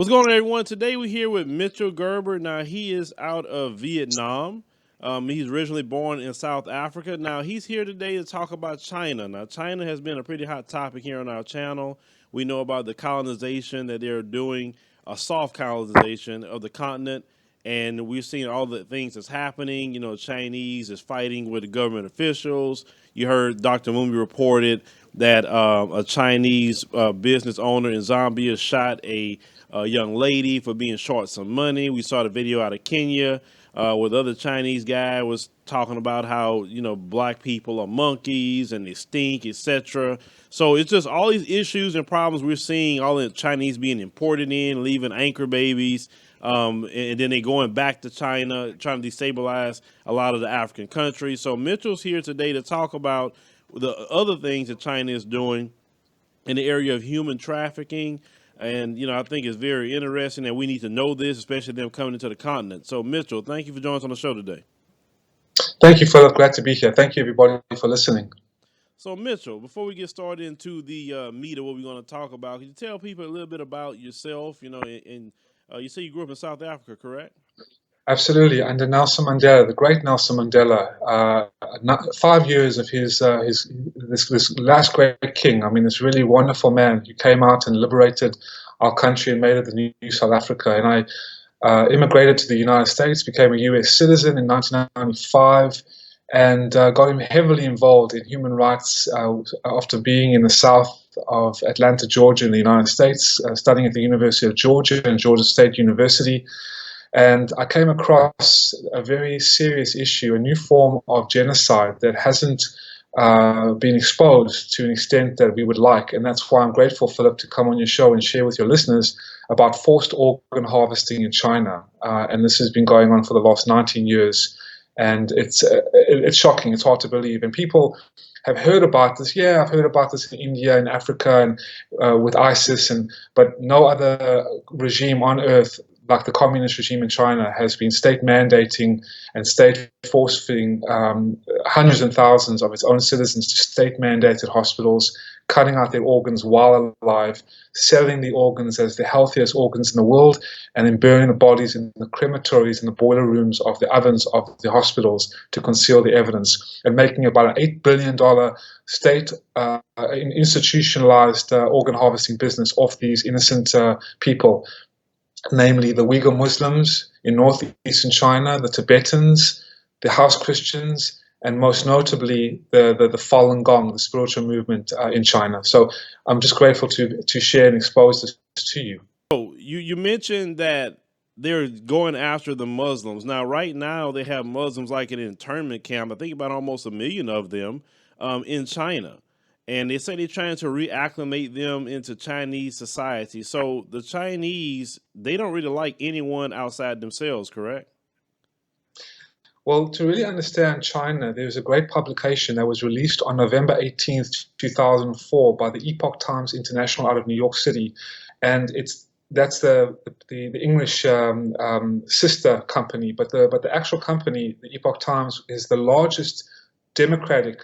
What's going on, everyone? Today we're here with Mitchell Gerber. Now, he is out of Vietnam. He's originally born in South Africa. Now, he's here today to talk about China. Now, China has been a pretty hot topic here on our channel. We know about the colonization that they're doing, a soft colonization of the continent. And we're seeing all the things that's happening. You know, Chinese is fighting with the government officials. You heard Dr. Mumbi reported that a Chinese business owner in Zambia shot a young lady for being short some money. We saw the video out of Kenya where the other Chinese guy was talking about how black people are monkeys and they stink, etc. So it's just all these issues and problems we're seeing. All the Chinese being imported in, leaving anchor babies, and then they going back to China, trying to destabilize a lot of the African countries. So Mitchell's here today to talk about the other things that China is doing in the area of human trafficking. And, I think it's very interesting that we need to know this, especially them coming into the continent. So, Mitchell, thank you for joining us on the show today. Thank you, Philip. Glad to be here. Thank you, everybody, for listening. So, Mitchell, before we get started into the meat of what we're going to talk about, can you tell people a little bit about yourself? And you say you grew up in South Africa, correct? Absolutely. Under Nelson Mandela, the great Nelson Mandela, 5 years of this last great king. I mean, this really wonderful man who came out and liberated our country and made it the new South Africa. And I immigrated to the United States, became a U.S. citizen in 1995, and got him heavily involved in human rights after being in the south of Atlanta, Georgia, in the United States, studying at the University of Georgia and Georgia State University. And I came across a very serious issue, a new form of genocide that hasn't been exposed to an extent that we would like. And that's why I'm grateful, Philip, to come on your show and share with your listeners about forced organ harvesting in China. And this has been going on for the last 19 years. And it's shocking. It's hard to believe. And people have heard about this. Yeah, I've heard about this in India and Africa and with ISIS, but no other regime on earth like the communist regime in China has been state mandating and state force feeding hundreds and thousands of its own citizens to state mandated hospitals, cutting out their organs while alive, selling the organs as the healthiest organs in the world, and then burning the bodies in the crematories and the boiler rooms of the ovens of the hospitals to conceal the evidence, and making about an $8 billion state institutionalized organ harvesting business off these innocent people, namely the Uyghur Muslims in northeastern China, the Tibetans, the House Christians, and most notably the Falun Gong, the spiritual movement in China. So I'm just grateful to share and expose this to you. So, you mentioned that they're going after the Muslims. Now, right now, they have Muslims like in an internment camp. I think about almost a million of them in China. And they say they're trying to reacclimate them into Chinese society. So the Chinese, they don't really like anyone outside themselves, correct? Well, to really understand China, there's a great publication that was released on November 18th, 2004 by the Epoch Times International out of New York City. And that's the English sister company, but the actual company, the Epoch Times, is the largest democratic,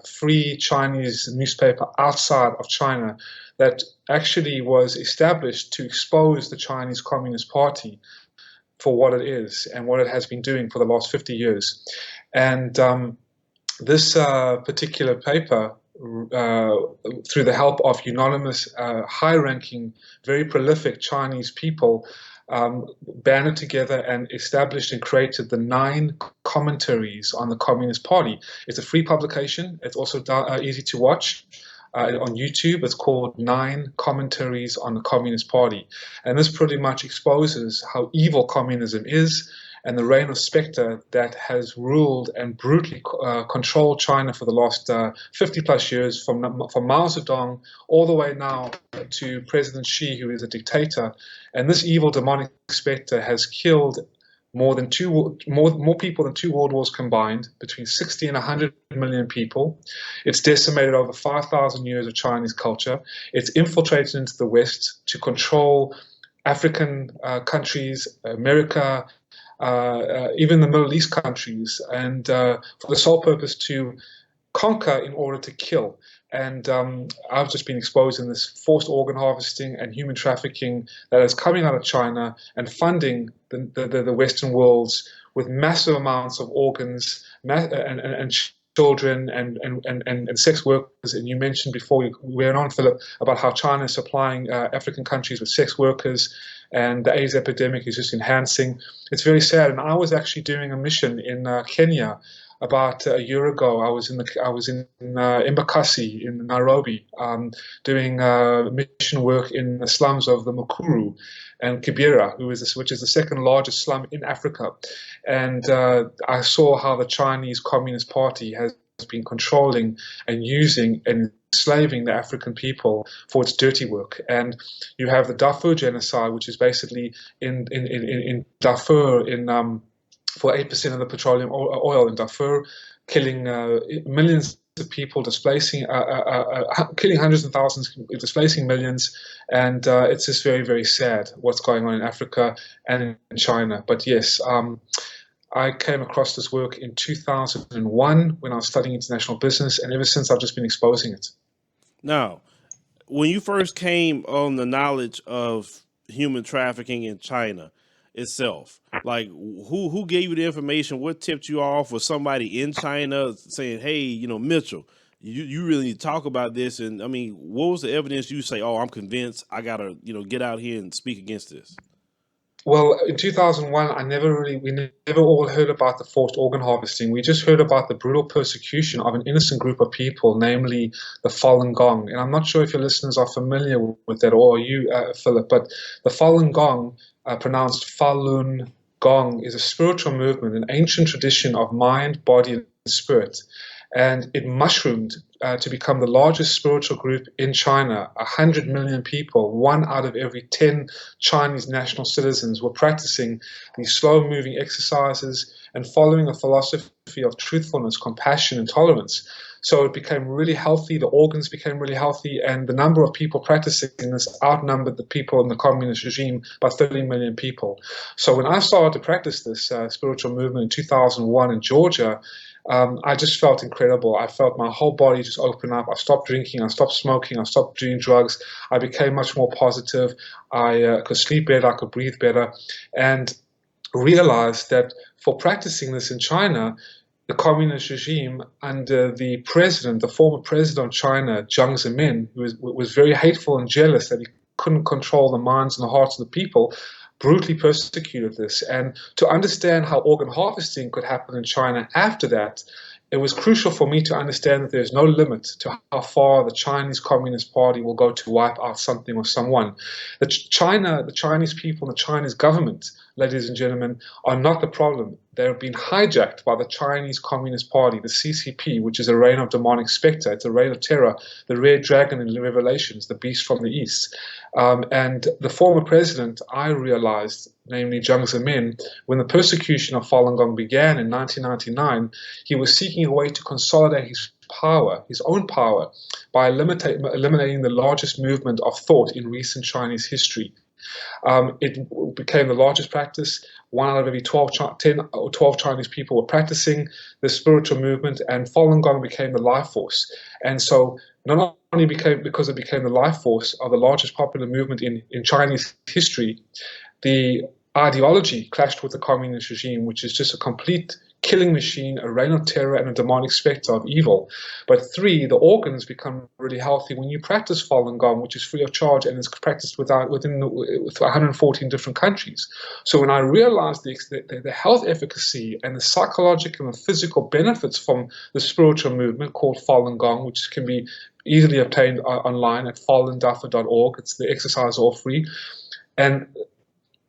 free Chinese newspaper outside of China that actually was established to expose the Chinese Communist Party for what it is and what it has been doing for the last 50 years. And this particular paper, through the help of unanimous, high-ranking, very prolific Chinese people, banded together and established and created the 9 commentaries on the Communist Party. It's a free publication. It's also easy to watch. On YouTube, it's called 9 Commentaries on the Communist Party. And this pretty much exposes how evil communism is and the reign of specter that has ruled and brutally controlled China for the last 50 plus years, from Mao Zedong all the way now to President Xi, who is a dictator. And this evil demonic specter has killed more people than 2 world wars combined, between 60 and 100 million people. It's decimated over 5,000 years of Chinese culture. It's infiltrated into the West to control African countries, America, even the Middle East countries, and for the sole purpose to conquer in order to kill. And I've just been exposed in this forced organ harvesting and human trafficking that is coming out of China and funding the Western worlds with massive amounts of organs and children and sex workers. And you mentioned before we went on, Philip, about how China is supplying African countries with sex workers, and the AIDS epidemic is just enhancing. It's very sad. And I was actually doing a mission in Kenya about a year ago. I was in Embakasi in Nairobi, doing mission work in the slums of the Mukuru and Kibera, which is the second largest slum in Africa. And I saw how the Chinese Communist Party has been controlling and using and enslaving the African people for its dirty work. And you have the Darfur genocide, which is basically in Darfur for 8% of the petroleum oil in Darfur, killing millions of people, displacing, killing hundreds of thousands, displacing millions. And it's just very, very sad what's going on in Africa and in China. But yes, I came across this work in 2001 when I was studying international business, and ever since I've just been exposing it. Now, when you first came on the knowledge of human trafficking in China itself, like who gave you the information? What tipped you off? Was somebody in China saying, "Hey, Mitchell, you really need to talk about this"? And I mean, what was the evidence you say, "Oh, I'm convinced. I gotta, get out here and speak against this"? Well, in 2001, we never all heard about the forced organ harvesting. We just heard about the brutal persecution of an innocent group of people, namely the Falun Gong. And I'm not sure if your listeners are familiar with that, or you, Philip, but the Falun Gong, pronounced Falun Gong, is a spiritual movement, an ancient tradition of mind, body, and spirit. And it mushroomed to become the largest spiritual group in China. 100 million people, 1 out of every 10 Chinese national citizens, were practicing these slow-moving exercises and following a philosophy of truthfulness, compassion, and tolerance. So it became really healthy, the organs became really healthy, and the number of people practicing this outnumbered the people in the communist regime by 30 million people. So when I started to practice this spiritual movement in 2001 in Georgia, I just felt incredible. I felt my whole body just open up. I stopped drinking, I stopped smoking, I stopped doing drugs. I became much more positive. I could sleep better, I could breathe better, and realized that for practicing this in China, the communist regime under the former president of China, Jiang Zemin, who was very hateful and jealous that he couldn't control the minds and the hearts of the people, brutally persecuted this. And to understand how organ harvesting could happen in China after that, it was crucial for me to understand that there's no limit to how far the Chinese Communist Party will go to wipe out something or someone. The Chinese people, and the Chinese government, ladies and gentlemen, are not the problem. They're being hijacked by the Chinese Communist Party, the CCP, which is a reign of demonic spectre. It's a reign of terror, the red dragon in the Revelations, the beast from the east. And the former president, I realized, namely Jiang Zemin, when the persecution of Falun Gong began in 1999, he was seeking a way to consolidate his power, his own power, by eliminating the largest movement of thought in recent Chinese history. It became the largest practice. 1 out of every 10 or 12 Chinese people were practicing the spiritual movement, and Falun Gong became the life force. And so not only because it became the life force of the largest popular movement in Chinese history, the ideology clashed with the communist regime, which is just a complete killing machine, a reign of terror, and a demonic spectre of evil. But 3, the organs become really healthy when you practice Falun Gong, which is free of charge and is practiced with 114 different countries. So when I realized the health efficacy and the psychological and physical benefits from the spiritual movement called Falun Gong, which can be easily obtained online at falundaffa.org, it's the exercise all free, and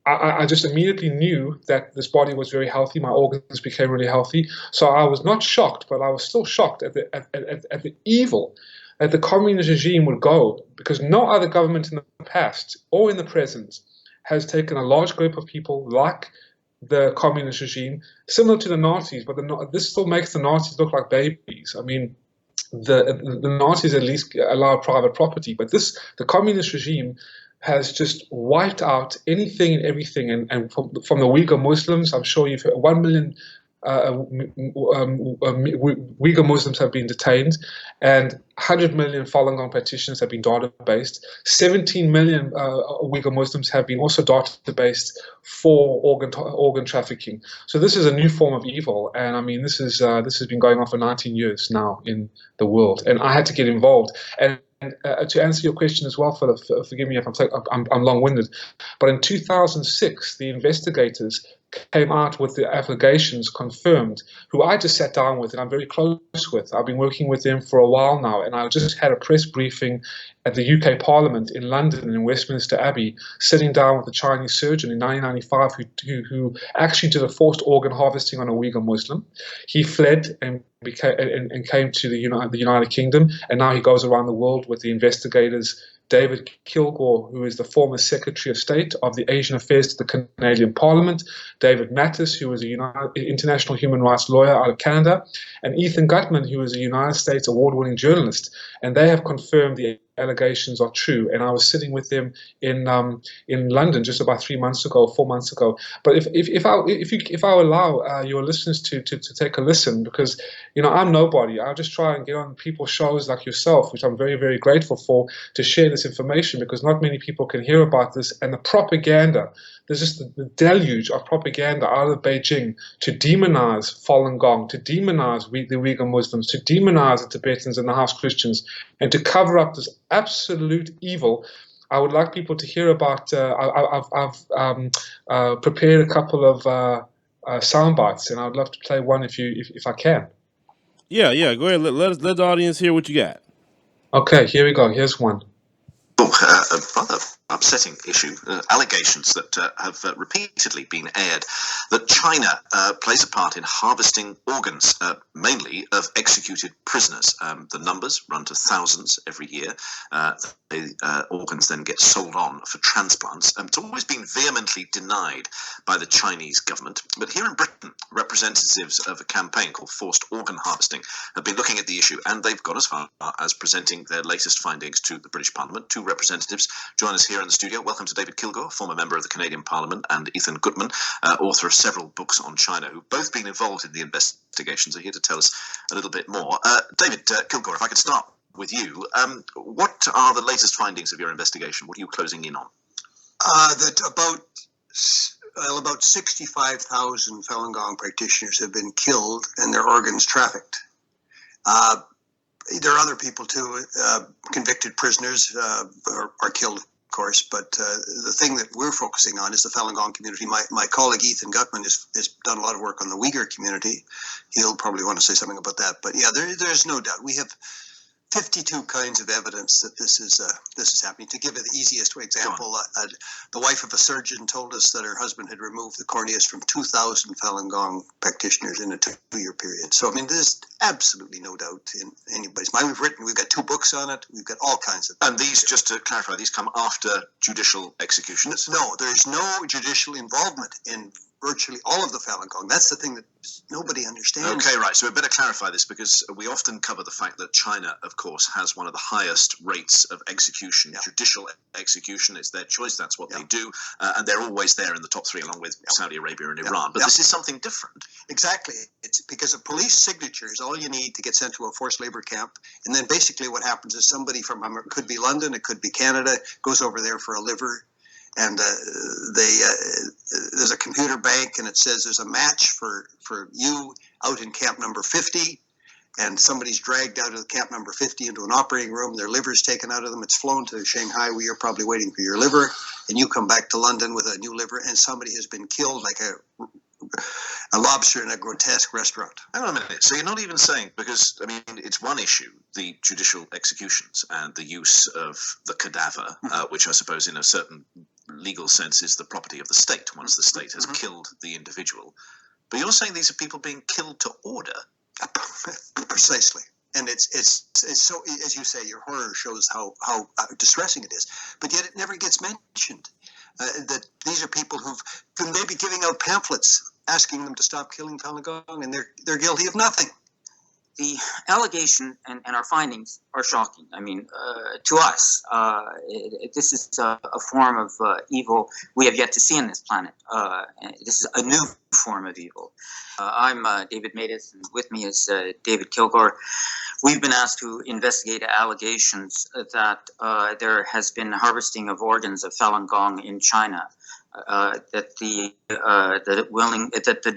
I just immediately knew that this body was very healthy. My organs became really healthy. So I was not shocked, but I was still shocked at the evil that the communist regime would go, because no other government in the past or in the present has taken a large group of people like the communist regime, similar to the Nazis, but this still makes the Nazis look like babies. I mean, the Nazis at least allow private property, but the communist regime has just wiped out anything and everything. And from the Uyghur Muslims, I'm sure you've heard 1 million Uyghur Muslims have been detained, and 100 million Falun Gong practitioners have been databased. 17 million Uyghur Muslims have been also databased for organ trafficking. So this is a new form of evil, and I mean this has been going on for 19 years now in the world, and I had to get involved. And to answer your question as well, Philip, forgive me if I'm long-winded, but in 2006, the investigators came out with the allegations confirmed, who I just sat down with and I'm very close with. I've been working with them for a while now, and I just had a press briefing at the UK Parliament in London in Westminster Abbey, sitting down with a Chinese surgeon in 1995 who actually did a forced organ harvesting on a Uyghur Muslim. He fled and came to the United Kingdom, and now he goes around the world with the investigators. David Kilgour, who is the former Secretary of State of the Asian Affairs to the Canadian Parliament, David Mattis, who is an international human rights lawyer out of Canada, and Ethan Gutman, who is a United States award-winning journalist. And they have confirmed the allegations are true. And I was sitting with them in London just about 4 months ago. But if I allow your listeners to take a listen, because I'm nobody. I'll just try and get on people's shows like yourself, which I'm very, very grateful for, to share this information, because not many people can hear about this. And the propaganda, there's just the deluge of propaganda out of Beijing to demonize Falun Gong, to demonize the Uyghur Muslims, to demonize the Tibetans and the house Christians, and to cover up this absolute evil. I would like people to hear about. I've prepared a couple of sound bites, and I would love to play one if I can. Yeah. Go ahead. Let the audience hear what you got. Okay, here we go. Here's one. A rather upsetting issue. Allegations that have repeatedly been aired that China plays a part in harvesting organs, mainly of executed prisoners. The numbers run to thousands every year. The organs then get sold on for transplants. It's always been vehemently denied by the Chinese government. But here in Britain, representatives of a campaign called Forced Organ Harvesting have been looking at the issue, and they've got as far as presenting their latest findings to the British Parliament. Two representatives join us here in the studio. Welcome to David Kilgour, former member of the Canadian Parliament, and Ethan Gutman, author of several books on China, who've both been involved in the investigations, are here to tell us a little bit more. David Kilgour, if I could start with you, what are the latest findings of your investigation? What are you closing in on? That about 65,000 Falun Gong practitioners have been killed and their organs trafficked. There are other people too, convicted prisoners are killed, of course, but the thing that we're focusing on is the Falun Gong community. My colleague Ethan Gutman has done a lot of work on the Uyghur community. He'll probably want to say something about that. But yeah, there's no doubt. We have 52 kinds of evidence that this is happening. To give it the easiest example, the wife of a surgeon told us that her husband had removed the corneas from 2,000 Falun Gong practitioners in a 2-year period. So, I mean, there's absolutely no doubt in anybody's mind. We've got 2 books on it. We've got all kinds of. And these, just to clarify, these come after judicial executions? No, there's no judicial involvement in virtually all of the Falun Gong. That's the thing that nobody understands. Okay, right. So we better clarify this, because we often cover the fact that China, of course, has one of the highest rates of execution, judicial execution. It's their choice. That's what they do. And they're always there in the top 3, along with Saudi Arabia and Iran. But this is something different. Exactly. It's because a police signature is all you need to get sent to a forced labor camp. And then basically what happens is somebody from, it could be London, it could be Canada, goes over there for a liver. And there's a computer bank, and it says there's a match for you out in camp number 50, and somebody's dragged out of camp number 50 into an operating room. Their liver's taken out of them. It's flown to Shanghai, where you're probably waiting for your liver, and you come back to London with a new liver, and somebody has been killed like a lobster in a grotesque restaurant. Hang on a minute. So you're not even saying, because, I mean, it's one issue, the judicial executions and the use of the cadaver, which I suppose in a certain legal sense is the property of the state once the state has killed the individual. But you're saying these are people being killed to order. Precisely. And it's so, as you say, your horror shows how distressing it is. But yet it never gets mentioned. That these are people who may be giving out pamphlets asking them to stop killing Falun Gong, and they're guilty of nothing. the allegation and our findings are shocking. I mean, to us, this is a form of evil we have yet to see on this planet. This is a new form of evil. I'm David Matus, and with me is David Kilgore. We've been asked to investigate allegations that there has been harvesting of organs of Falun Gong in China. That the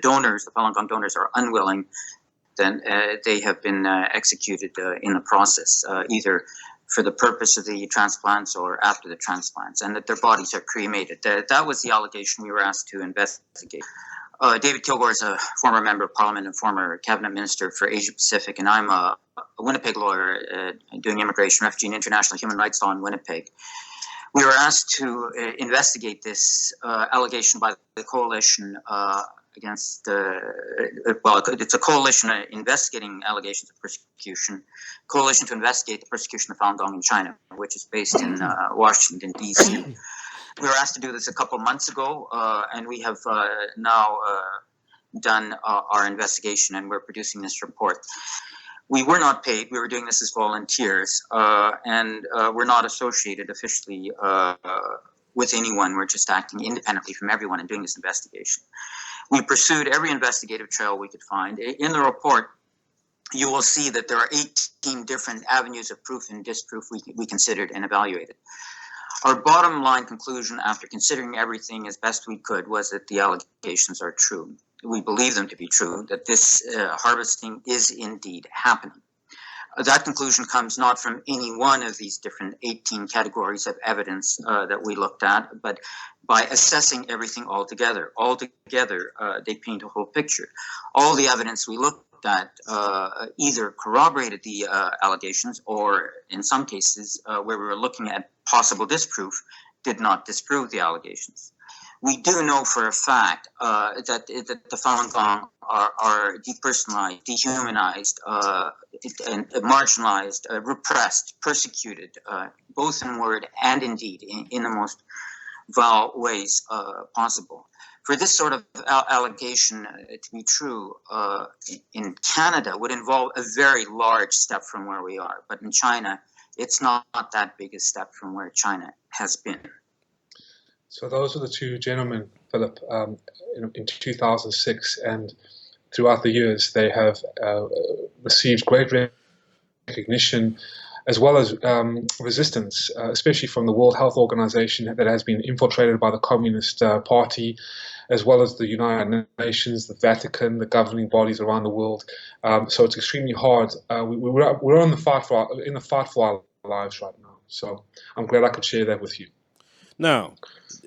donors, the Falun Gong donors, are unwilling. Then they have been executed in the process, either for the purpose of the transplants or after the transplants, and that their bodies are cremated. That was the allegation we were asked to investigate. David Kilgore is a former member of Parliament and former cabinet minister for Asia Pacific, and I'm a Winnipeg lawyer doing immigration, refugee, and international human rights law in Winnipeg. We were asked to investigate this allegation by the coalition against, it's a coalition investigating allegations of persecution, coalition to investigate the persecution of Falun Gong in China, which is based in Washington, D.C. We were asked to do this a couple months ago, and we have now done our investigation, and we're producing this report. We were not paid. We were doing this as volunteers, and we're not associated officially with anyone. We're just acting independently from everyone and doing this investigation. We pursued every investigative trail we could find. In the report, you will see that there are 18 different avenues of proof and disproof we considered and evaluated. Our bottom line conclusion, after considering everything as best we could, was that the allegations are true. We believe them to be true, that this harvesting is indeed happening. That conclusion comes not from any one of these different 18 categories of evidence that we looked at, but by assessing everything all together. All together, they paint a whole picture. All the evidence we looked at either corroborated the allegations, or in some cases where we were looking at possible disproof, did not disprove the allegations. We do know for a fact that the Falun Gong are depersonalized, dehumanized, and marginalized, repressed, persecuted, both in word and in deed, in the most vile ways possible. For this sort of allegation to be true in Canada would involve a very large step from where we are. But in China, it's not that big a step from where China has been. So those are the two gentlemen, Philip, in 2006, and throughout the years they have received great recognition as well as resistance, especially from the World Health Organization that has been infiltrated by the Communist Party, as well as the United Nations, the Vatican, the governing bodies around the world. So it's extremely hard. We're in the fight for our lives right now. So I'm glad I could share that with you. Now,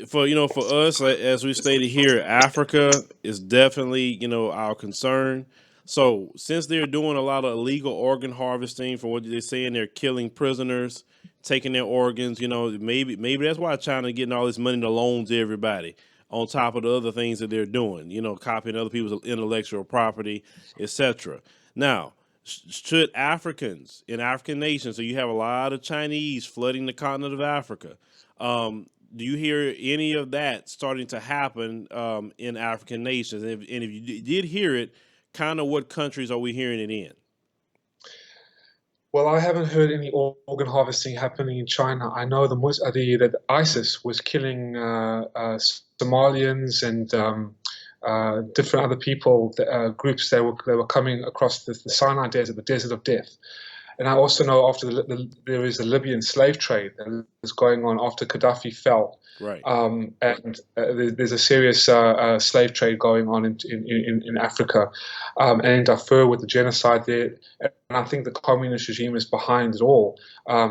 for us, as we stated here, Africa is definitely our concern. So since they're doing a lot of illegal organ harvesting, for what they're saying, they're killing prisoners, taking their organs. Maybe that's why China getting all this money to loan to everybody, on top of the other things that they're doing. Copying other people's intellectual property, etc. Now, should Africans in African nations, so you have a lot of Chinese flooding the continent of Africa. Do you hear any of that starting to happen in African nations? And if you did hear it, kind of what countries are we hearing it in? Well, I haven't heard any organ harvesting happening in China. I know that ISIS was killing Somalians and different other people, groups that were coming across the Sinai Desert, the Desert of Death. And I also know there is a Libyan slave trade that is going on after Gaddafi fell. Right. And there's a serious slave trade going on in Africa, and in Darfur with the genocide there. And I think the communist regime is behind it all,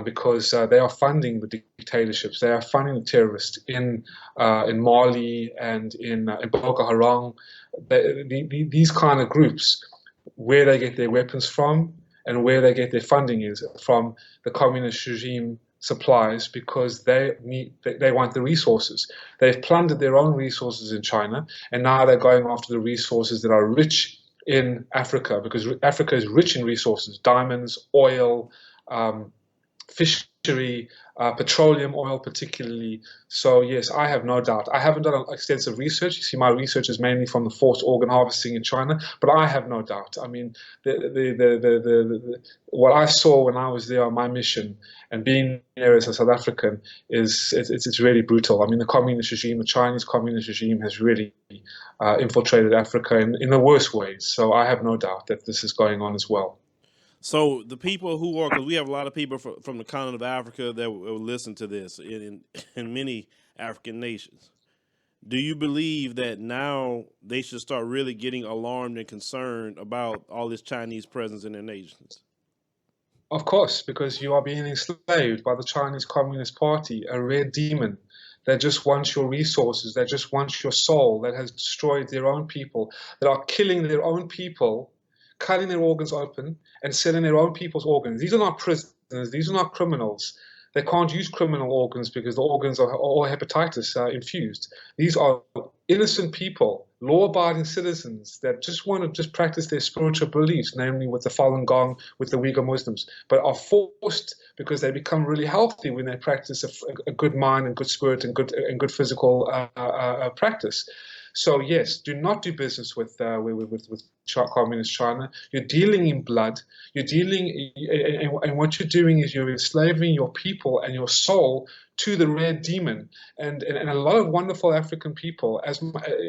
because they are funding the dictatorships. They are funding the terrorists in Mali and in Boko Haram. These kind of groups, where they get their weapons from and where they get their funding is from the communist regime supplies, because they want the resources. They've plundered their own resources in China, and now they're going after the resources that are rich in Africa, because Africa is rich in resources: diamonds, oil, fishery, petroleum oil particularly. So yes, I have no doubt. I haven't done extensive research. You see, my research is mainly from the forced organ harvesting in China, but I have no doubt. I mean, what I saw when I was there on my mission and being there as a South African is it's really brutal. I mean, the communist regime, the Chinese communist regime, has really infiltrated Africa in the worst ways. So I have no doubt that this is going on as well. So the people who are, because we have a lot of people from the continent of Africa that will listen to this in many African nations. Do you believe that now they should start really getting alarmed and concerned about all this Chinese presence in their nations? Of course, because you are being enslaved by the Chinese Communist Party, a red demon that just wants your resources, that just wants your soul, that has destroyed their own people, that are killing their own people, cutting their organs open and selling their own people's organs. These are not prisoners, these are not criminals. They can't use criminal organs because the organs are all hepatitis infused. These are innocent people, law-abiding citizens that just want to just practice their spiritual beliefs, namely with the Falun Gong, with the Uyghur Muslims, but are forced because they become really healthy when they practice a good mind and good spirit and good physical practice. So yes, do not do business with communist China. You're dealing in blood. You're dealing, and what you're doing is you're enslaving your people and your soul to the red demon. And a lot of wonderful African people,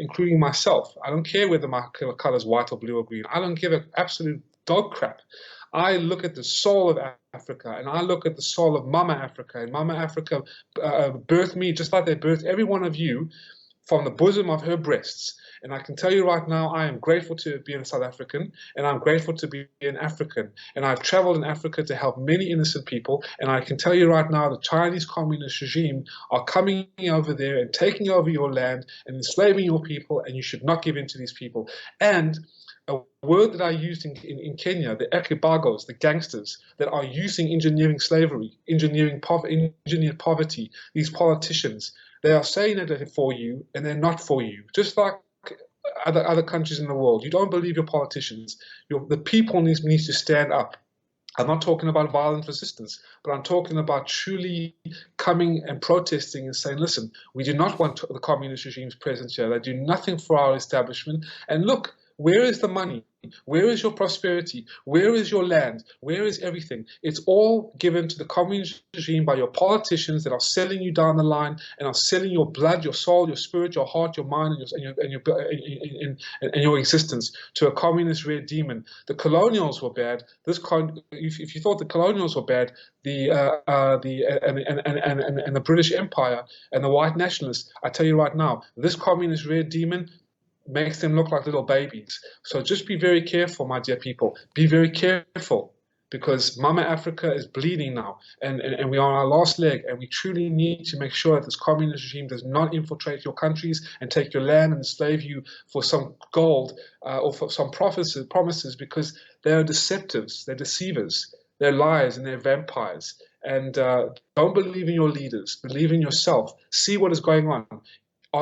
including myself, I don't care whether my color is white or blue or green. I don't give an absolute dog crap. I look at the soul of Africa, and I look at the soul of Mama Africa, and Mama Africa birthed me just like they birthed every one of you from the bosom of her breasts. And I can tell you right now, I am grateful to be a South African, and I'm grateful to be an African. And I've traveled in Africa to help many innocent people. And I can tell you right now, the Chinese communist regime are coming over there and taking over your land and enslaving your people, and you should not give in to these people. And a word that I used in Kenya, the ekibagos, the gangsters that are using engineering slavery, engineered poverty, these politicians, they are saying that they're for you, and they're not for you. Just like other countries in the world, you don't believe your politicians. The people needs to stand up. I'm not talking about violent resistance, but I'm talking about truly coming and protesting and saying, listen, we do not want the communist regime's presence here. They do nothing for our establishment. And look, where is the money? Where is your prosperity? Where is your land? Where is everything? It's all given to the communist regime by your politicians that are selling you down the line and are selling your blood, your soul, your spirit, your heart, your mind, and your existence to a communist red demon. The colonials were bad. If you thought the colonials were bad, the British Empire and the white nationalists, I tell you right now, this communist red demon makes them look like little babies. So just be very careful, my dear people. Be very careful, because Mama Africa is bleeding now, and we are on our last leg, and we truly need to make sure that this communist regime does not infiltrate your countries and take your land and enslave you for some gold or for some promises, because they are deceptives, they're deceivers, they're liars, and they're vampires. And don't believe in your leaders. Believe in yourself. See what is going on.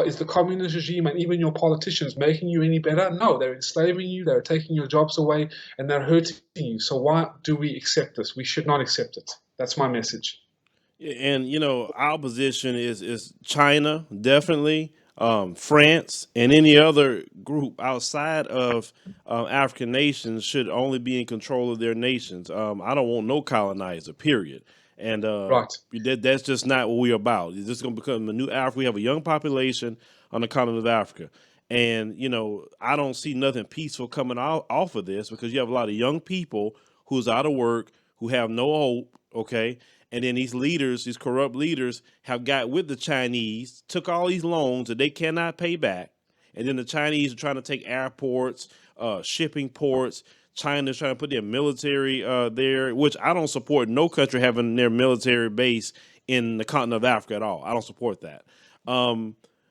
Is the communist regime and even your politicians making you any better? No, they're enslaving you, they're taking your jobs away, and they're hurting you. So why do we accept this? We should not accept it. That's my message. And our position is China, definitely, France, and any other group outside of African nations should only be in control of their nations. I don't want no colonizer, period. And Right. that's just not what we're about. This is going to become a new Africa. We have a young population on the continent of Africa. And, I don't see nothing peaceful coming off of this, because you have a lot of young people who's out of work, who have no hope, okay? And then these leaders, these corrupt leaders, have got with the Chinese, took all these loans that they cannot pay back. And then the Chinese are trying to take airports, shipping ports. China's trying to put their military there, which I don't support no country having their military base in the continent of Africa at all. I don't support that.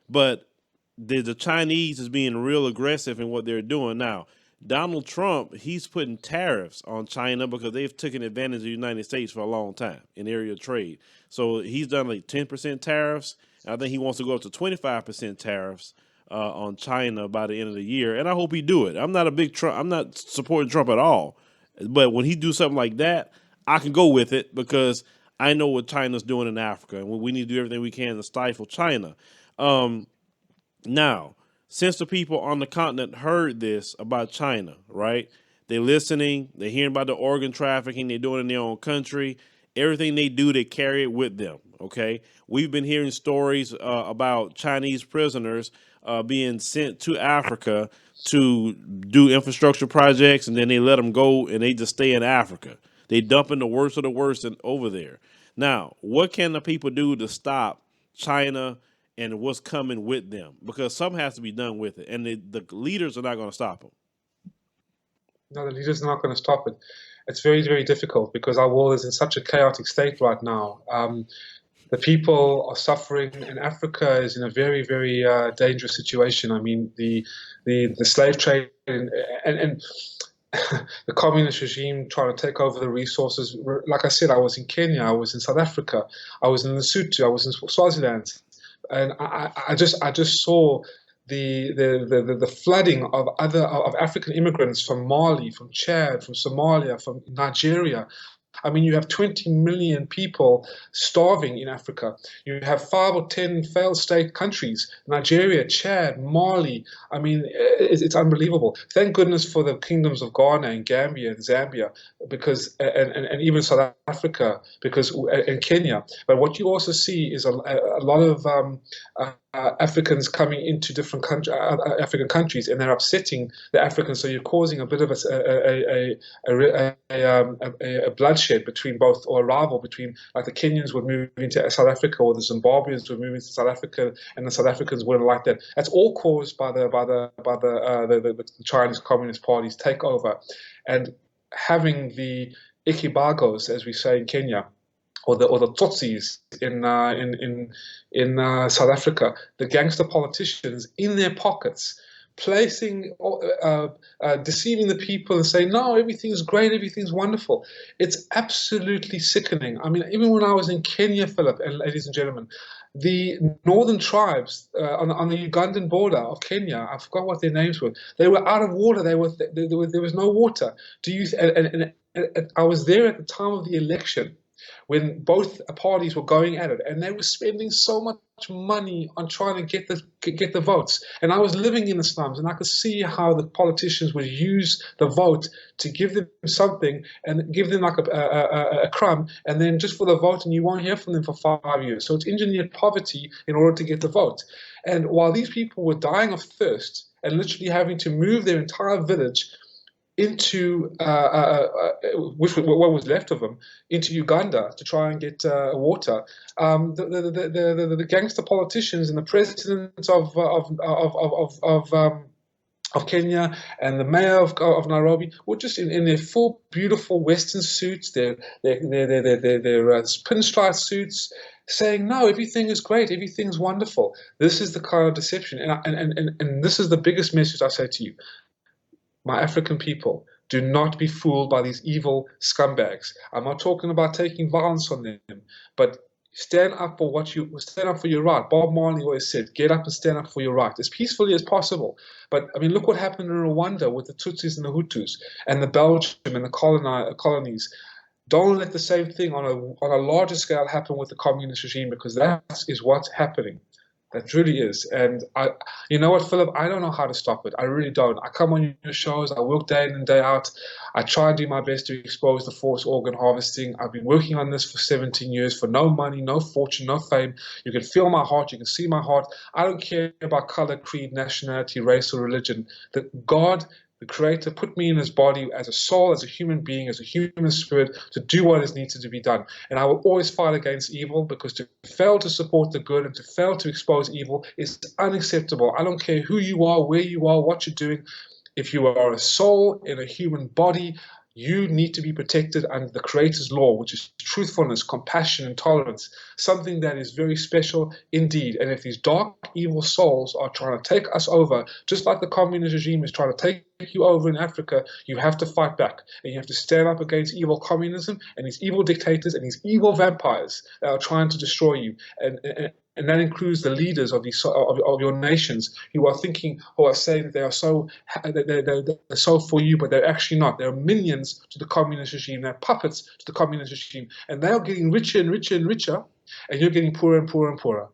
But the Chinese is being real aggressive in what they're doing now. Donald Trump, he's putting tariffs on China because they've taken advantage of the United States for a long time in area of trade. So he's done like 10% tariffs. And I think he wants to go up to 25% tariffs on China by the end of the year, and I hope he do it. I'm not supporting Trump at all, but when he do something like that, I can go with it, because I know what China's doing in Africa, and we need to do everything we can to stifle China. Now, since the people on the continent heard this about China, right? They're listening, they're hearing about the organ trafficking, they're doing it in their own country. Everything they do, they carry it with them, okay? We've been hearing stories about Chinese prisoners being sent to Africa to do infrastructure projects, and then they let them go and they just stay in Africa. They dumping the worst of the worst over there. Now, what can the people do to stop China and what's coming with them? Because something has to be done with it, and the leaders are not going to stop them. No, the leaders are not going to stop it. It's very, very difficult because our world is in such a chaotic state right now. The people are suffering, and Africa is in a very, very dangerous situation. I mean, the slave trade and the communist regime trying to take over the resources. Like I said, I was in Kenya, I was in South Africa, I was in Lesotho, I was in Swaziland, and I just saw the flooding of African immigrants from Mali, from Chad, from Somalia, from Nigeria. I mean, you have 20 million people starving in Africa. You have 5 or 10 failed state countries, Nigeria, Chad, Mali. I mean, it's unbelievable. Thank goodness for the kingdoms of Ghana and Gambia and Zambia, because and even South Africa, because and Kenya. But what you also see is a lot of Africans coming into different African countries, and they're upsetting the Africans. So you're causing a bit of a bloodshed between both, or a rival between, like the Kenyans would move into South Africa, or the Zimbabweans would move into South Africa, and the South Africans wouldn't like that. That's all caused by the Chinese Communist Party's takeover, and having the ikibagos, as we say in Kenya, or the Tutsis in South Africa, the gangster politicians in their pockets, placing, deceiving the people and saying, no, everything's great, everything's wonderful. It's absolutely sickening. I mean, even when I was in Kenya, Philip, and ladies and gentlemen, the northern tribes on the Ugandan border of Kenya, I forgot what their names were. They were out of water. There was no water. And I was there at the time of the election, when both parties were going at it, and they were spending so much money on trying to get the votes. And I was living in the slums, and I could see how the politicians would use the vote to give them something, and give them like a crumb, and then just for the vote, and you won't hear from them for 5 years. So it's engineered poverty in order to get the vote. And while these people were dying of thirst and literally having to move their entire village into what was left of them, into Uganda to try and get water. The gangster politicians and the presidents of Kenya and the mayor of Nairobi were just in their full, beautiful Western suits, their pinstripe suits, saying, no, everything is great, everything's wonderful. This is the kind of deception, and this is the biggest message I say to you. My African people, do not be fooled by these evil scumbags. I'm not talking about taking violence on them, but stand up for your right. Bob Marley always said, get up and stand up for your right, as peacefully as possible. But I mean, look what happened in Rwanda with the Tutsis and the Hutus, and the Belgium and the colonies. Don't let the same thing on a larger scale happen with the communist regime, because that is what's happening. That really is. And you know what, Philip? I don't know how to stop it. I really don't. I come on your shows. I work day in and day out. I try and do my best to expose the forced organ harvesting. I've been working on this for 17 years for no money, no fortune, no fame. You can feel my heart. You can see my heart. I don't care about color, creed, nationality, race, or religion. That God, the Creator, put me in His body as a soul, as a human being, as a human spirit, to do what is needed to be done. And I will always fight against evil, because to fail to support the good and to fail to expose evil is unacceptable. I don't care who you are, where you are, what you're doing. If you are a soul in a human body, you need to be protected under the Creator's law, which is truthfulness, compassion, and tolerance, something that is very special indeed. And if these dark, evil souls are trying to take us over, just like the communist regime is trying to take you over in Africa, you have to fight back, and you have to stand up against evil communism and these evil dictators and these evil vampires that are trying to destroy you. And that includes the leaders of these of your nations who are thinking, who are saying that they are so they're so for you, but they're actually not. They're minions to the communist regime. They're puppets to the communist regime, and they are getting richer and richer and richer, and you're getting poorer and poorer and poorer.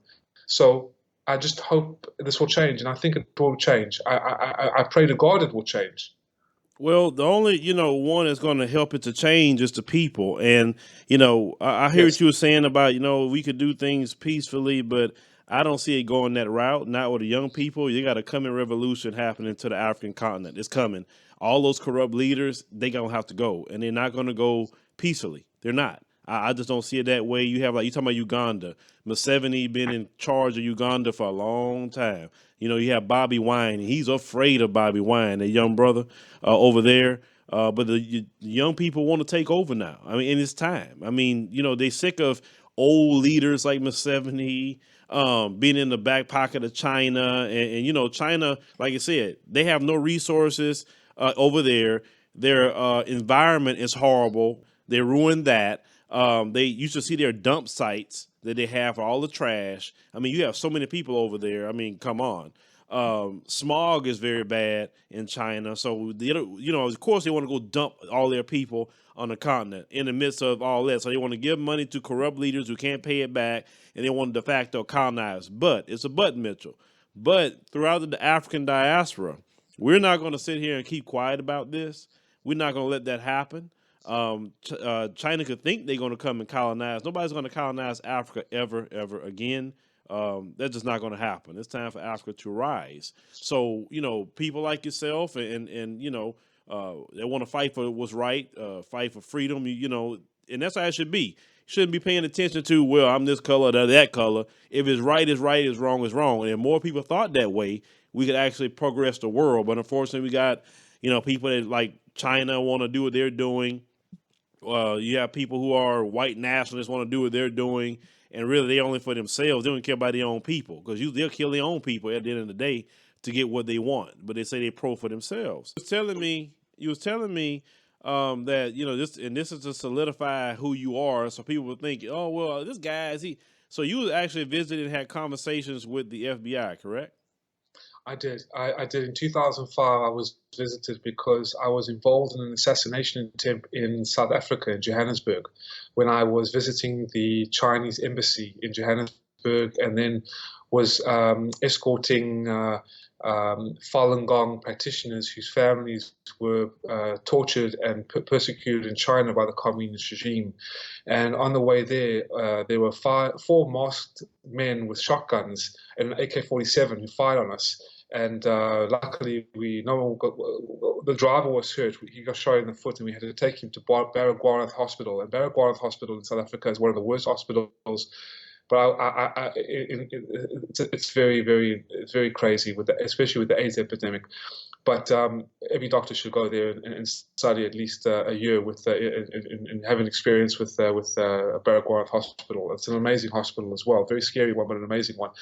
So I just hope this will change, and I think it will change. I pray to God it will change. Well, the only one that's going to help it to change is the people, and I hear Yes. what you were saying about we could do things peacefully, but I don't see it going that route. Not with the young people. You got a coming revolution happening to the African continent. It's coming. All those corrupt leaders, they gonna have to go, and they're not gonna go peacefully. They're not. I just don't see it that way. You have, like, you talking about Uganda. Museveni been in charge of Uganda for a long time. You have Bobby Wine. He's afraid of Bobby Wine, the young brother over there. But the young people want to take over now. I mean, and it's time. I mean, they sick of old leaders like Museveni being in the back pocket of China. And China, like I said, they have no resources over there. Their environment is horrible. They ruined that. They used to see their dump sites that they have for all the trash. I mean, you have so many people over there. I mean, come on. Smog is very bad in China. So, of course, they want to go dump all their people on the continent in the midst of all that. So they want to give money to corrupt leaders who can't pay it back, and they want to de facto colonize. But it's a but, Mitchell. But throughout the African diaspora, we're not going to sit here and keep quiet about this. We're not going to let that happen. China could think they're going to come and colonize. Nobody's going to colonize Africa ever again. That's just not going to happen. It's time for Africa to rise. So, people like yourself and they want to fight for what's right, fight for freedom, and that's how it should be. You shouldn't be paying attention to, well, I'm this color, that color. If it's right, it's right. It's wrong, it's wrong. And if more people thought that way, we could actually progress the world. But unfortunately, we got, people that like China want to do what they're doing. You have people who are white nationalists want to do what they're doing, and really they're only for themselves. They don't care about their own people, because they'll kill their own people at the end of the day to get what they want. But they say they're pro for themselves. You was telling me that this is to solidify who you are, so people would think, oh well, this guy is he. So you actually visited and had conversations with the FBI, correct? I did. I did. In 2005, I was visited because I was involved in an assassination attempt in South Africa, in Johannesburg, when I was visiting the Chinese embassy in Johannesburg, and then was escorting Falun Gong practitioners whose families were tortured and persecuted in China by the communist regime. And on the way there were four masked men with shotguns and an AK-47 who fired on us. And luckily, the driver was hurt. He got shot in the foot, and we had to take him to Baragwanath Hospital. And Baragwanath Hospital in South Africa is one of the worst hospitals. But it's very crazy, especially with the AIDS epidemic. But every doctor should go there and study at least a year and have an experience with Baragwanath Hospital. It's an amazing hospital as well, very scary one, but an amazing one.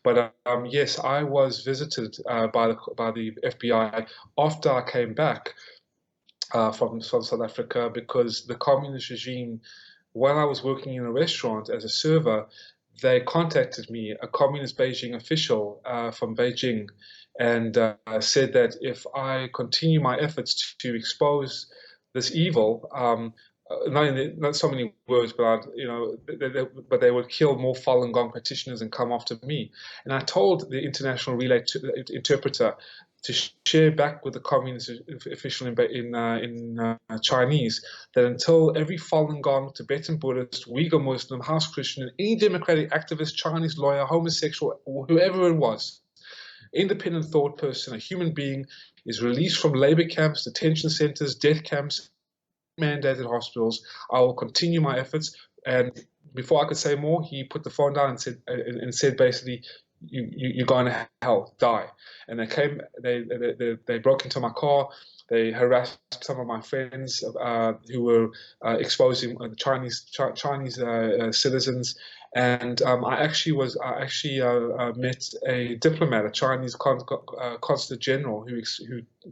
But yes, I was visited by the FBI after I came back from South Africa, because the communist regime, while I was working in a restaurant as a server, they contacted me, a communist Beijing official from Beijing, and said that if I continue my efforts to expose this evil, not so many words, but but they would kill more Falun Gong practitioners and come after me. And I told the international relay interpreter to share back with the communist official in Chinese that until every Falun Gong, Tibetan Buddhist, Uyghur Muslim, House Christian, and any democratic activist, Chinese lawyer, homosexual, or whoever it was, independent thought person, a human being, is released from labor camps, detention centers, death camps, mandated hospitals, I will continue my efforts. And before I could say more, he put the phone down and said basically, you're going to hell, die. And they broke into my car. They harassed some of my friends who were exposing Chinese citizens, And I actually met a diplomat, a Chinese consulate general who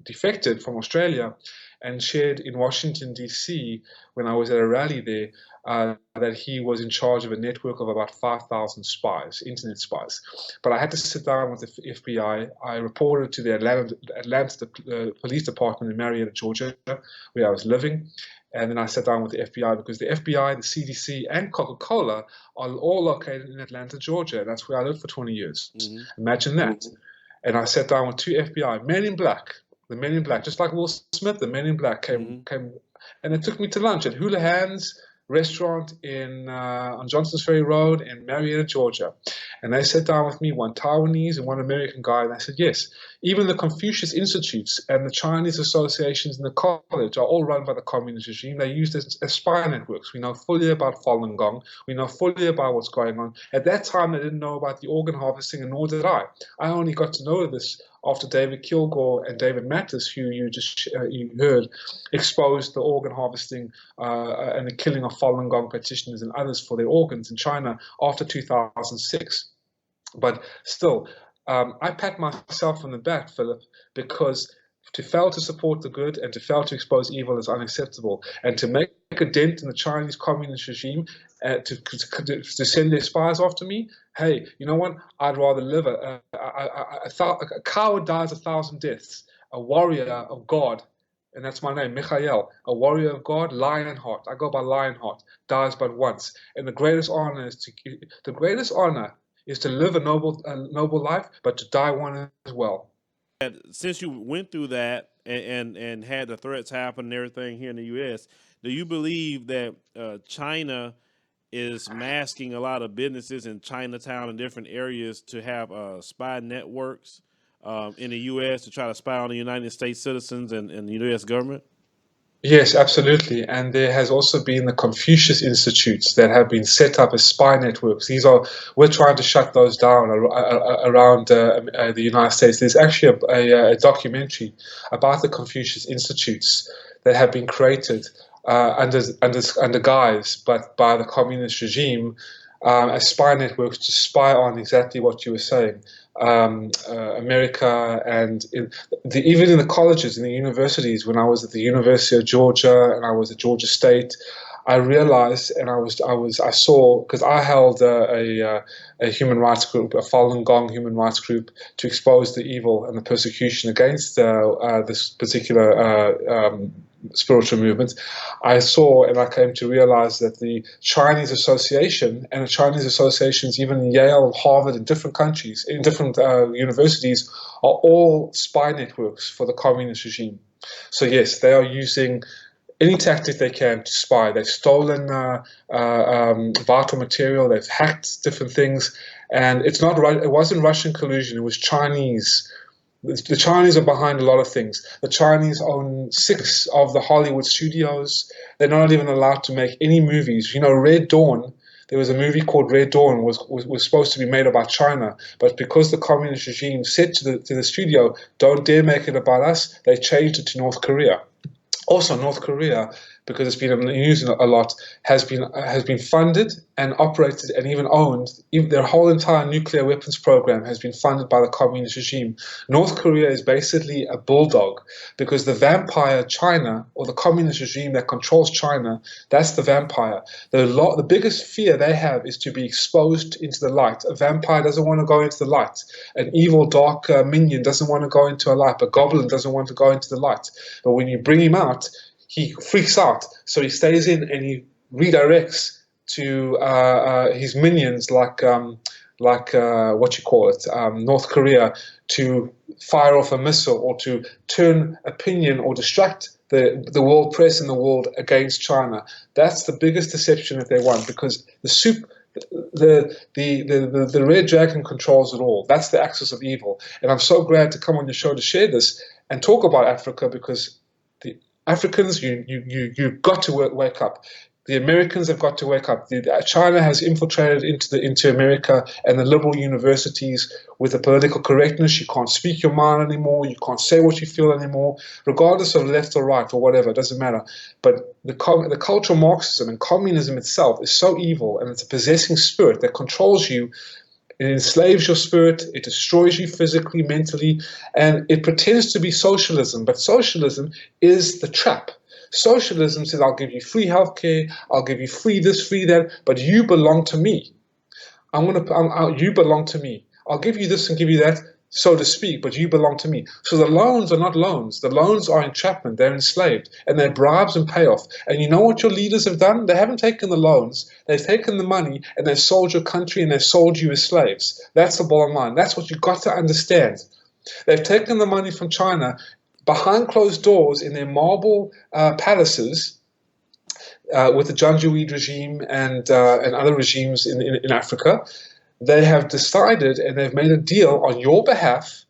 defected from Australia and shared in Washington, D.C., when I was at a rally there, that he was in charge of a network of about 5,000 spies, internet spies. But I had to sit down with the FBI. I reported to the Atlanta Police Department in Marietta, Georgia, where I was living. And then I sat down with the FBI because the FBI, the CDC, and Coca-Cola are all located in Atlanta, Georgia. That's where I lived for 20 years. Imagine that. And I sat down with two FBI, men in black, the men in black, just like Will Smith, the men in black came, and they took me to lunch at Houlihan's restaurant on Johnson's Ferry Road in Marietta, Georgia. And they sat down with me, one Taiwanese and one American guy, and I said, yes, even the Confucius Institutes and the Chinese associations in the college are all run by the communist regime. They're used as spy networks. We know fully about Falun Gong. We know fully about what's going on. At that time, they didn't know about the organ harvesting, and nor did I. I only got to know this after David Kilgore and David Mattis, who you heard, exposed the organ harvesting and the killing of Falun Gong practitioners and others for their organs in China after 2006. But still, I pat myself on the back, Philip, because to fail to support the good and to fail to expose evil is unacceptable. And to make a dent in the Chinese communist regime, to send their spies after me, hey, you know what? I'd rather live. A coward dies 1,000 deaths. A warrior of God, and that's my name, Michael, a warrior of God, Lionheart. I go by Lionheart. Dies but once. And the greatest honor is to live a noble life, but to die one as well. Since you went through that and had the threats happen and everything here in the U.S., do you believe that China is masking a lot of businesses in Chinatown and different areas to have spy networks in the U.S. to try to spy on the United States citizens and the U.S. government? Yes, absolutely. And there has also been the Confucius Institutes that have been set up as spy networks. We're trying to shut those down around the United States. There's actually a documentary about the Confucius Institutes that have been created under guise, but by the communist regime, as spy networks to spy on exactly what you were saying. America and even in the colleges, in the universities, when I was at the University of Georgia and I was at Georgia State, I realized and I saw, because I held a human rights group, a Falun Gong human rights group, to expose the evil and the persecution against this particular spiritual movement. I saw and I came to realize that the Chinese Association and the Chinese associations, even in Yale, Harvard, in different countries, in different universities, are all spy networks for the communist regime. So yes, they are using any tactic they can to spy. They've stolen vital material. They've hacked different things, and it wasn't Russian collusion. It was Chinese. The Chinese are behind a lot of things. The Chinese own 6 of the Hollywood studios. They're not even allowed to make any movies. You know, Red Dawn. There was a movie called Red Dawn was supposed to be made about China, but because the communist regime said to the studio, "Don't dare make it about us," they changed it to North Korea. Also, North Korea, because it's been in the news a lot, has been funded and operated and even owned. Their whole entire nuclear weapons program has been funded by the communist regime. North Korea is basically a bulldog because the vampire China, or the communist regime that controls China, that's the vampire. The biggest fear they have is to be exposed into the light. A vampire doesn't want to go into the light. An evil, dark minion doesn't want to go into a light. A goblin doesn't want to go into the light. But when you bring him out, he freaks out, so he stays in and he redirects to his minions, like North Korea, to fire off a missile or to turn opinion or distract the world press and the world against China. That's the biggest deception that they want, because the red dragon controls it all. That's the axis of evil. And I'm so glad to come on your show to share this and talk about Africa, because the Africans, you've got to wake up. The Americans have got to wake up. China has infiltrated into America and the liberal universities with the political correctness. You can't speak your mind anymore. You can't say what you feel anymore, regardless of left or right or whatever. It doesn't matter. But the cultural Marxism and communism itself is so evil, and it's a possessing spirit that controls you. It enslaves your spirit, it destroys you physically, mentally, and it pretends to be socialism. But socialism is the trap. Socialism says, I'll give you free healthcare, I'll give you free this, free that, but you belong to me. You belong to me. I'll give you this and give you that, so to speak, but you belong to me. So the loans are not loans. The loans are entrapment. They're enslaved, and they're bribes and payoff. And you know what your leaders have done? They haven't taken the loans. They've taken the money, and they've sold your country, and they've sold you as slaves. That's the bottom line. That's what you've got to understand. They've taken the money from China behind closed doors in their marble palaces with the Janjaweed regime and other regimes in Africa. They have decided, and they've made a deal on your behalf,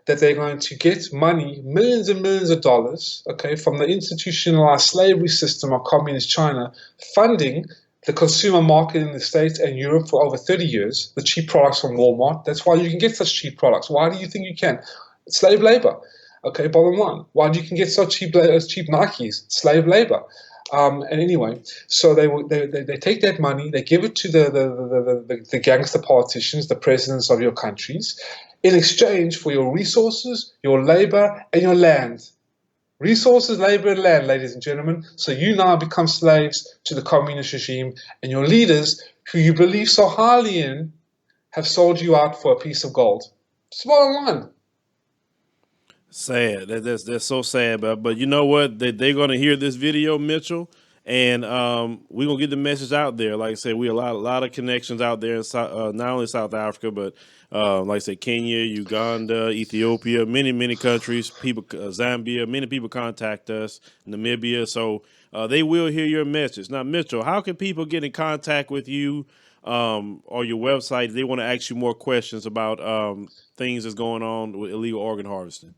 that they're going to get money, millions and millions of dollars, okay, from the institutionalized slavery system of communist China, funding the consumer market in the States and Europe for over 30 years, the cheap products from Walmart. That's why you can get such cheap products. Why do you think you can? It's slave labor. Okay, bottom line. Why do you can get so cheap Nikes? Slave labor. And anyway, so they take that money, they give it to the gangster politicians, the presidents of your countries, in exchange for your resources, your labor, and your land. Resources, labor, and land, ladies and gentlemen. So you now become slaves to the communist regime, and your leaders, who you believe so highly in, have sold you out for a piece of gold. It's the bottom line. Sad. That's so sad. But you know what? They're going to hear this video, Mitchell, and we're going to get the message out there. Like I said, we have a lot of connections out there in not only South Africa, but like I said, Kenya, Uganda, Ethiopia, many countries, people, Zambia, many people contact us, Namibia. So they will hear your message. Now, Mitchell, how can people get in contact with you or your website if they want to ask you more questions about things that's going on with illegal organ harvesting?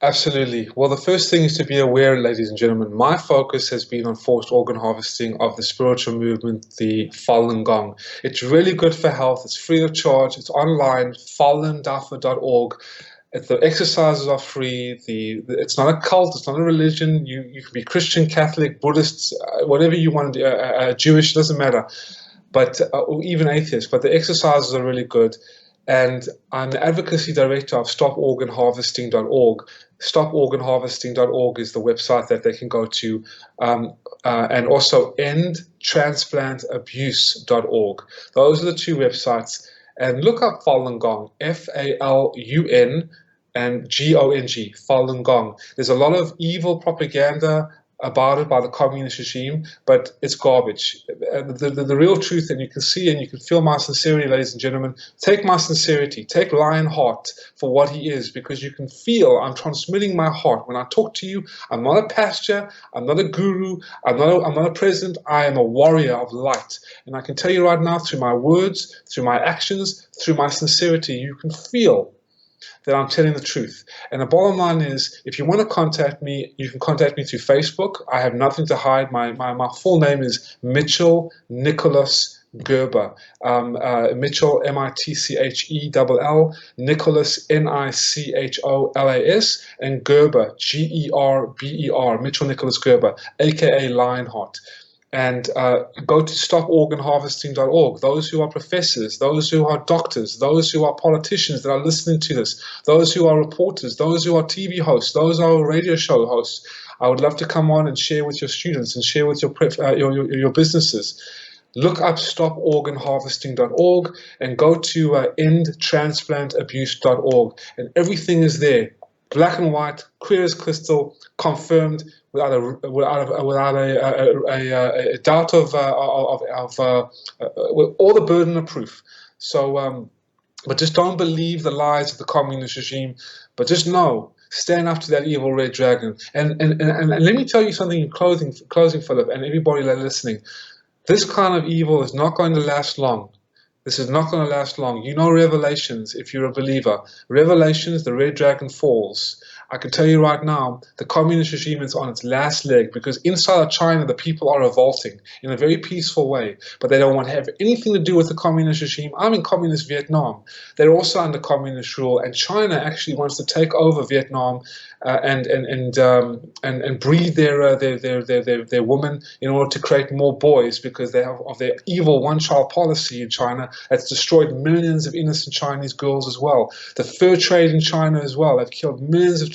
Absolutely. Well, the first thing is to be aware, ladies and gentlemen, my focus has been on forced organ harvesting of the spiritual movement, the Falun Gong. It's really good for health. It's free of charge. It's online, falundafa.org. The exercises are free. It's not a cult. It's not a religion. You can be Christian, Catholic, Buddhist, whatever you want to do, Jewish, doesn't matter, but or even atheist. But the exercises are really good. And I'm the advocacy director of stoporganharvesting.org. Stoporganharvesting.org is the website that they can go to, and also endtransplantabuse.org. Those are the two websites. And look up Falun Gong, Falun and Gong, Falun Gong. There's a lot of evil propaganda about it by the communist regime, but it's garbage. The real truth, and you can see and you can feel my sincerity, ladies and gentlemen. Take my sincerity, take Lionheart for what he is, because you can feel I'm transmitting my heart. When I talk to you, I'm not a pastor, I'm not a guru, I'm not a president, I am a warrior of light. And I can tell you right now, through my words, through my actions, through my sincerity, you can feel that I'm telling the truth. And the bottom line is, if you want to contact me, you can contact me through Facebook. I have nothing to hide. My full name is Mitchell Nicholas Gerber. Mitchell, Mitchell, Nicholas, Nicholas, and Gerber, Gerber, Mitchell Nicholas Gerber, aka Lionheart. And go to stoporganharvesting.org. Those who are professors, those who are doctors, those who are politicians that are listening to this, those who are reporters, those who are TV hosts, those who are radio show hosts, I would love to come on and share with your students and share with your businesses. Look up stoporganharvesting.org and go to endtransplantabuse.org, and everything is there, black and white, clear as crystal, confirmed, without a doubt with all the burden of proof. So, but just don't believe the lies of the communist regime. But just know, stand up to that evil red dragon. And let me tell you something in closing, Philip, and everybody listening. This kind of evil is not going to last long. This is not going to last long. You know Revelations, if you're a believer. Revelations, the red dragon falls. I can tell you right now, the communist regime is on its last leg because inside of China, the people are revolting in a very peaceful way, but they don't want to have anything to do with the communist regime. I'm in communist Vietnam. They're also under communist rule, and China actually wants to take over Vietnam and breed their women in order to create more boys because they have of their evil one-child policy in China that's destroyed millions of innocent Chinese girls as well. The fur trade in China as well. They've killed millions of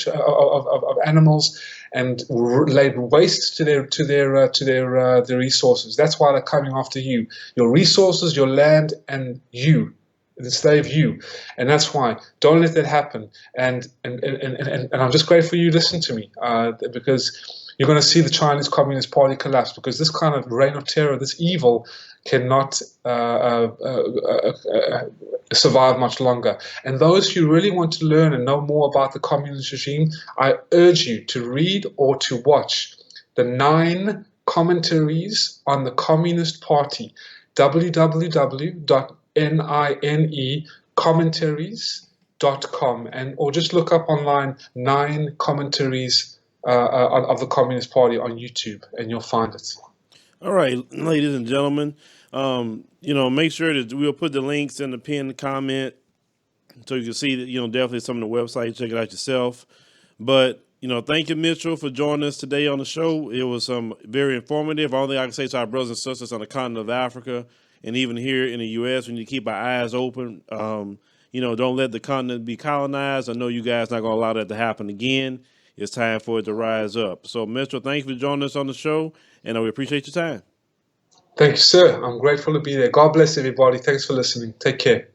animals and laid waste to their resources. That's why they're coming after you, your resources, your land, and you. Enslave you, and that's why. Don't let that happen. And I'm just grateful you listened to me because you're going to see the Chinese Communist Party collapse because this kind of reign of terror, this evil, cannot survive much longer. And those who really want to learn and know more about the communist regime, I urge you to read or to watch the 9 commentaries on the Communist Party. www.ninecommentaries.com or just look up online 9 commentaries of the Communist Party on YouTube and you'll find it. All right, ladies and gentlemen, make sure that we'll put the links in the pinned comment so you can see that, definitely some of the websites, check it out yourself. But, thank you, Mitchell, for joining us today on the show. It was very informative. All thing I can say to our brothers and sisters on the continent of Africa and even here in the U.S., we need to keep our eyes open. Don't let the continent be colonized. I know you guys not going to allow that to happen again. It's time for it to rise up. So, Mitchell, thank you for joining us on the show, and we appreciate your time. Thank you, sir. I'm grateful to be there. God bless everybody. Thanks for listening. Take care.